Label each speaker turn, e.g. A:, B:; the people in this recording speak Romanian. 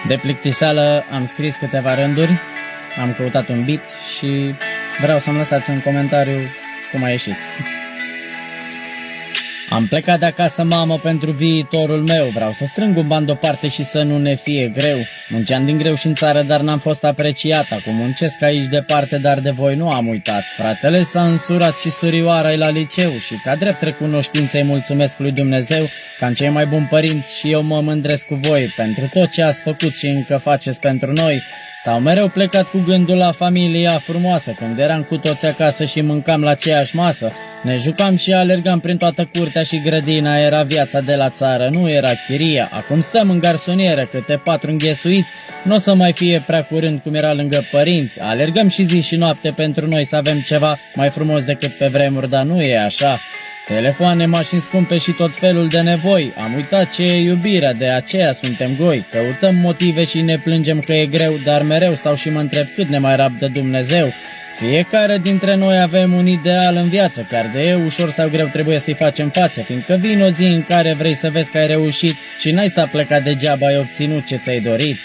A: De plictiseală am scris câteva rânduri, am căutat un beat și vreau să-mi lăsați un comentariu cum a ieșit. Am plecat de acasă, mamă, pentru viitorul meu. Vreau să strâng un bani deoparte și să nu ne fie greu. Munceam din greu și în țară, dar n-am fost apreciat. Acum muncesc aici departe, dar de voi nu am uitat. Fratele s-a însurat și surioara-i la liceu și ca drept recunoștință îi mulțumesc lui Dumnezeu că am cei mai buni părinți și eu mă mândresc cu voi pentru tot ce ați făcut și încă faceți pentru noi. Stau mereu plecat cu gândul la familia frumoasă, când eram cu toți acasă și mâncam la aceeași masă. Ne jucam și alergam prin toată curtea și grădina, era viața de la țară, nu era chiria. Acum stăm în garsonieră, câte 4 înghesuiți, n-o să mai fie prea curând cum era lângă părinți. Alergăm și zi și noapte pentru noi să avem ceva mai frumos decât pe vremuri, dar nu e așa. Telefoane, mașini scumpe și tot felul de nevoi. Am uitat ce e iubirea, de aceea suntem goi. Căutăm motive și ne plângem că e greu, dar mereu stau și mă întreb cât ne mai rabdă Dumnezeu. Fiecare dintre noi avem un ideal în viață, chiar de e ușor sau greu trebuie să-i facem față, fiindcă vine o zi în care vrei să vezi că ai reușit și n-ai stat plecat degeaba, ai obținut ce ți-ai dorit.